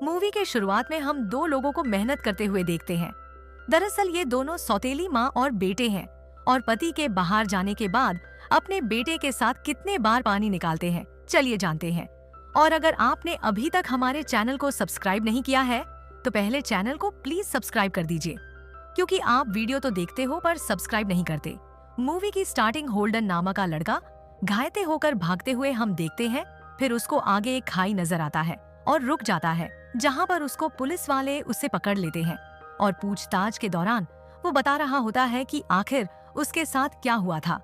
Movie के शुरुआत में हम दो लोगों को मेहनत करते हुए देखते हैं। दरअसल ये दोनों सौतेली माँ और बेटे हैं और पति के बाहर जाने के बाद अपने बेटे के साथ कितने बार पानी निकालते हैं, चलिए जानते हैं। और अगर आपने अभी तक हमारे चैनल को सब्सक्राइब नहीं किया है तो पहले चैनल को प्लीज सब्सक्राइब कर दीजिए, क्योंकि आप वीडियो तो देखते हो पर सब्सक्राइब नहीं करते। मूवी की स्टार्टिंग होल्डन नामक का लड़का घायते होकर भागते हुए हम देखते हैं। फिर उसको आगे एक खाई नजर आता है और रुक जाता है, जहाँ पर उसको पुलिस वाले उसे पकड़ लेते हैं और पूछताछ के दौरान वो बता रहा होता है कि आखिर उसके साथ क्या हुआ था।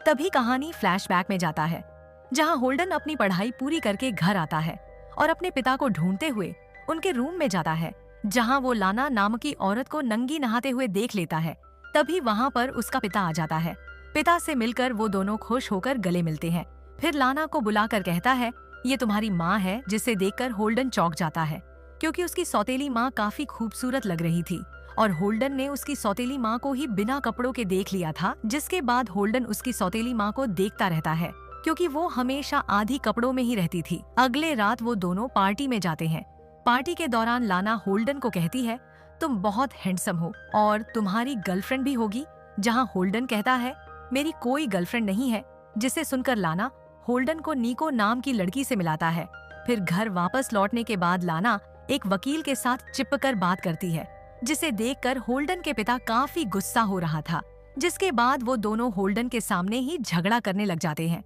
तभी कहानी फ्लैशबैक में जाता है, जहाँ होल्डन अपनी पढ़ाई पूरी करके घर आता है और अपने पिता को ढूंढते हुए उनके रूम में जाता है, जहाँ वो लाना नाम की औरत को नंगी नहाते हुए देख लेता है। तभी वहाँ पर उसका पिता आ जाता है। पिता से मिलकर वो दोनों खुश होकर गले मिलते हैं। फिर लाना को बुलाकर कहता है, ये तुम्हारी माँ है, जिसे देखकर होल्डन चौंक जाता है, क्योंकि उसकी सौतेली माँ काफी खूबसूरत लग रही थी और होल्डन ने उसकी सौतेली माँ को ही बिना कपड़ों के देख लिया था। जिसके बाद होल्डन उसकी सौतेली माँ को देखता रहता है, क्योंकि वो हमेशा आधी कपड़ों में ही रहती थी। अगले रात वो दोनों पार्टी में जाते हैं। पार्टी के दौरान लाना होल्डन को कहती है, तुम बहुत हैंडसम हो और तुम्हारी गर्लफ्रेंड भी होगी, जहाँ होल्डन कहता है, मेरी कोई गर्लफ्रेंड नहीं है। जिसे सुनकर लाना होल्डन को निको नाम की लड़की से मिलाता है। फिर घर वापस लौटने के बाद लाना एक वकील के साथ चिपकर बात करती है, जिसे देखकर होल्डन के पिता काफी गुस्सा हो रहा था। जिसके बाद वो दोनों होल्डन के सामने ही झगड़ा करने लग जाते हैं।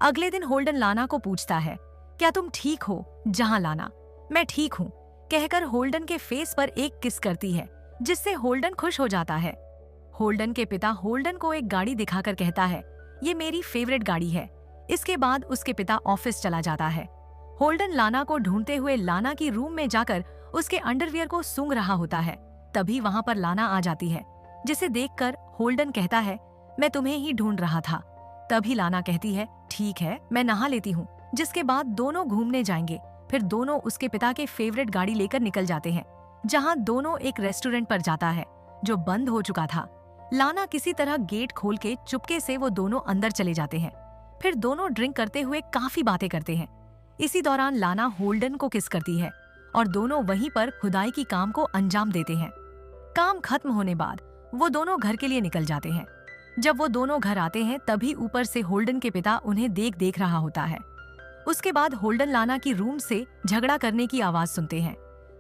अगले दिन होल्डन लाना को पूछता है, क्या तुम ठीक हो? जहाँ लाना, मैं ठीक हूँ कहकर होल्डन के फेस पर एक किस करती है, जिससे होल्डन खुश हो जाता है। होल्डन के पिता होल्डन को एक गाड़ी दिखाकर कहता है, ये मेरी फेवरेट गाड़ी है। इसके बाद उसके पिता ऑफिस चला जाता है। होल्डन लाना को ढूंढते हुए लाना की रूम में जाकर उसके अंडरवियर को सूंघ रहा होता है। तभी वहाँ पर लाना आ जाती है, जिसे देखकर होल्डन कहता है, मैं तुम्हें ही ढूंढ रहा था। तभी लाना कहती है, ठीक है, मैं नहा लेती हूँ। जिसके बाद दोनों घूमने जाएंगे। फिर दोनों उसके पिता के फेवरेट गाड़ी लेकर निकल जाते हैं, जहाँ दोनों एक रेस्टोरेंट पर जाता है, जो बंद हो चुका था। लाना किसी तरह गेट खोल के चुपके से वो दोनों अंदर चले जाते हैं। फिर दोनों ड्रिंक करते हुए काफी बातें करते हैं। इसी दौरान लाना होल्डन को किस करती है और दोनों वहीं पर खुदाई की काम को अंजाम देते हैं। काम खत्म होने बाद वो दोनों घर के लिए निकल जाते हैं। जब वो दोनों घर आते हैं तभी ऊपर से होल्डन के पिता उन्हें देख रहा होता है। उसके बाद होल्डन लाना की रूम से झगड़ा करने की आवाज सुनते हैं।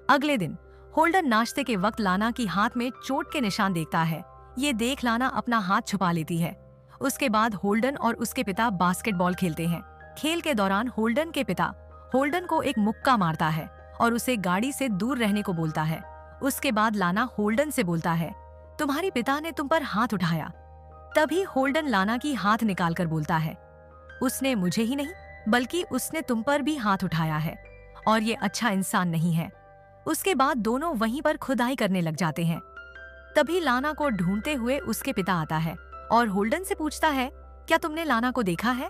अगले दिन होल्डन नाश्ते के वक्त लाना की हाथ में चोट के निशान देखता है। ये देख लाना अपना हाथ छुपा लेती है। उसके बाद होल्डन और उसके पिता बास्केटबॉल खेलते हैं। खेल के दौरान होल्डन के पिता होल्डन को एक मुक्का मारता है और उसे गाड़ी से दूर रहने को बोलता है। उसके बाद लाना होल्डन से बोलता है, तुम्हारे पिता ने तुम पर हाथ उठाया। तभी होल्डन लाना की हाथ निकालकर बोलता है, उसने मुझे ही नहीं बल्कि उसने तुम पर भी हाथ उठाया है और ये अच्छा इंसान नहीं है। उसके बाद दोनों वहीं पर खुदाई करने लग जाते हैं। तभी लाना को ढूंढते हुए उसके पिता आता है और होल्डन से पूछता है, क्या तुमने लाना को देखा है?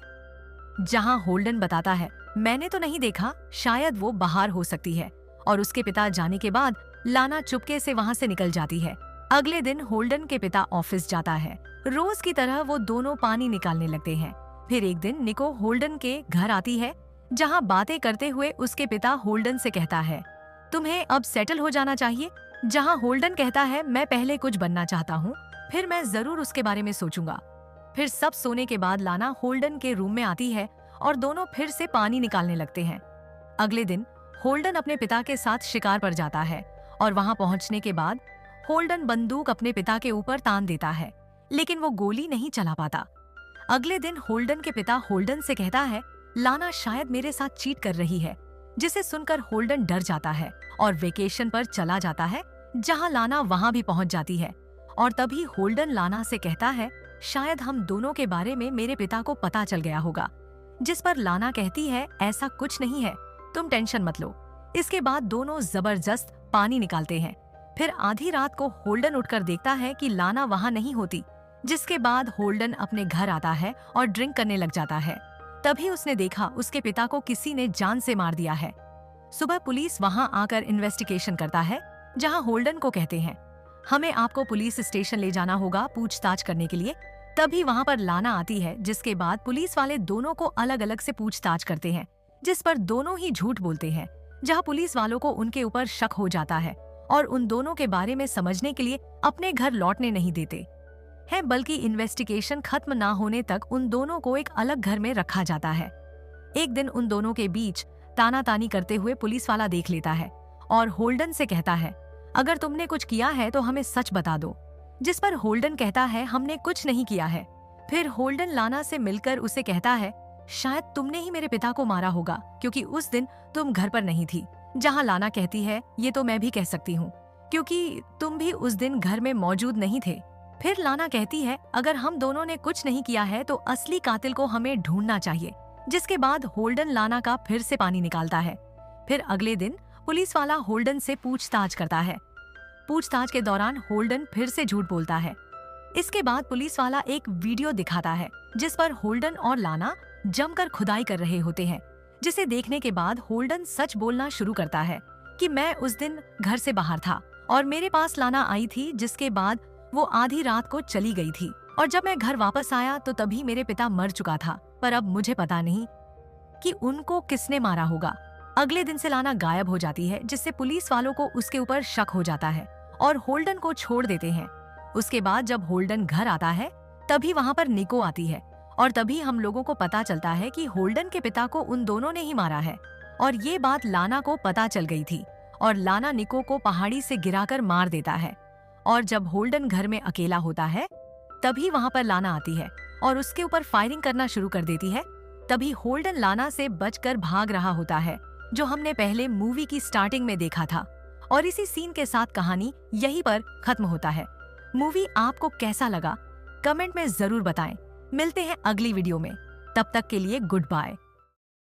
जहां होल्डन बताता है, मैंने तो नहीं देखा, शायद वो बाहर हो सकती है। और उसके पिता जाने के बाद लाना चुपके से वहां से निकल जाती है। अगले दिन होल्डन के पिता ऑफिस जाता है। रोज की तरह वो दोनों पानी निकालने लगते हैं। फिर एक दिन निको होल्डन के घर आती है, जहां बातें करते हुए उसके पिता होल्डन से कहता है, तुम्हें अब सेटल हो जाना चाहिए। जहां होल्डन कहता है, मैं पहले कुछ बनना चाहता हूँ, फिर मैं जरूर उसके बारे में सोचूंगा। फिर सब सोने के बाद लाना होल्डन के रूम में आती है और दोनों फिर से पानी निकालने लगते हैं। अगले दिन होल्डन अपने पिता के साथ शिकार पर जाता है और वहां पहुंचने के बाद होल्डन बंदूक अपने पिता के ऊपर तान देता है, लेकिन वो गोली नहीं चला पाता। अगले दिन होल्डन के पिता होल्डन से कहता है, लाना शायद मेरे साथ चीट कर रही है। जिसे सुनकर होल्डन डर जाता है और वेकेशन पर चला जाता है, जहां लाना वहां भी पहुंच जाती है। और तभी होल्डन लाना से कहता है, शायद हम दोनों के बारे में मेरे पिता को पता चल गया होगा। जिस पर लाना कहती है, ऐसा कुछ नहीं है, तुम टेंशन मत लो। इसके बाद दोनों जबरदस्त पानी निकालते हैं। फिर आधी रात को होल्डन उठकर देखता है कि लाना वहां नहीं होती। जिसके बाद होल्डन अपने घर आता है और ड्रिंक करने लग जाता है। तभी उसने देखा उसके पिता को किसी ने जान से मार दिया है। सुबह पुलिस वहां आकर इन्वेस्टिगेशन करता है, जहां होल्डन को कहते हैं, हमें आपको पुलिस स्टेशन ले जाना होगा पूछताछ करने के लिए। तभी वहां पर लाना आती है, जिसके बाद पुलिस वाले दोनों को अलग अलग से पूछताछ करते हैं, जिस पर दोनों ही झूठ बोलते हैं। जहां पुलिस वालों को उनके ऊपर शक हो जाता है और उन दोनों के बारे में समझने के लिए अपने घर लौटने नहीं देते हैं, बल्कि इन्वेस्टिगेशन खत्म ना होने तक उन दोनों को एक अलग घर में रखा जाता है। एक दिन उन दोनों के बीच तानातानी करते हुए पुलिस वाला देख लेता है और होल्डन से कहता है, अगर तुमने कुछ किया है तो हमें सच बता दो। जिस पर होल्डन कहता है, हमने कुछ नहीं किया है। फिर होल्डन लाना से मिलकर उसे कहता है, शायद तुमने ही मेरे पिता को मारा होगा क्योंकि उस दिन तुम घर पर नहीं थी। जहां लाना कहती है, ये तो मैं भी कह सकती हूँ क्योंकि तुम भी उस दिन घर में मौजूद नहीं थे। फिर लाना कहती है, अगर हम दोनों ने कुछ नहीं किया है तो असली कातिल को हमें ढूंढना चाहिए। जिसके बाद होल्डन लाना का फिर से पानी निकालता है। फिर अगले दिन पुलिस वाला होल्डन से पूछताछ करता है। पूछताछ के दौरान होल्डन फिर से झूठ बोलता है। इसके बाद पुलिस वाला एक वीडियो दिखाता है जिस पर होल्डन और लाना जमकर खुदाई कर रहे होते हैं, जिसे देखने के बाद होल्डन सच बोलना शुरू करता है कि मैं उस दिन घर से बाहर था और मेरे पास लाना आई थी, जिसके बाद वो आधी रात को चली गई थी और जब मैं घर वापस आया तो तभी मेरे पिता मर चुका था, पर अब मुझे पता नहीं कि उनको किसने मारा होगा। अगले दिन से लाना गायब हो जाती है, जिससे पुलिस वालों को उसके ऊपर शक हो जाता है और होल्डन को छोड़ देते हैं। उसके बाद जब होल्डन घर आता है तभी वहाँ पर निको आती है और तभी हम लोगों को पता चलता है कि होल्डन के पिता को उन दोनों ने ही मारा है और ये बात लाना को पता चल गई थी और लाना निको को पहाड़ी से गिराकर मार देता है। और जब होल्डन घर में अकेला होता है तभी वहाँ पर लाना आती है और उसके ऊपर फायरिंग करना शुरू कर देती है। तभी होल्डन लाना से बचकर भाग रहा होता है, जो हमने पहले मूवी की स्टार्टिंग में देखा था। और इसी सीन के साथ कहानी यहीं पर खत्म होता है। मूवी आपको कैसा लगा कमेंट में जरूर बताएं। मिलते हैं अगली वीडियो में, तब तक के लिए गुड बाय।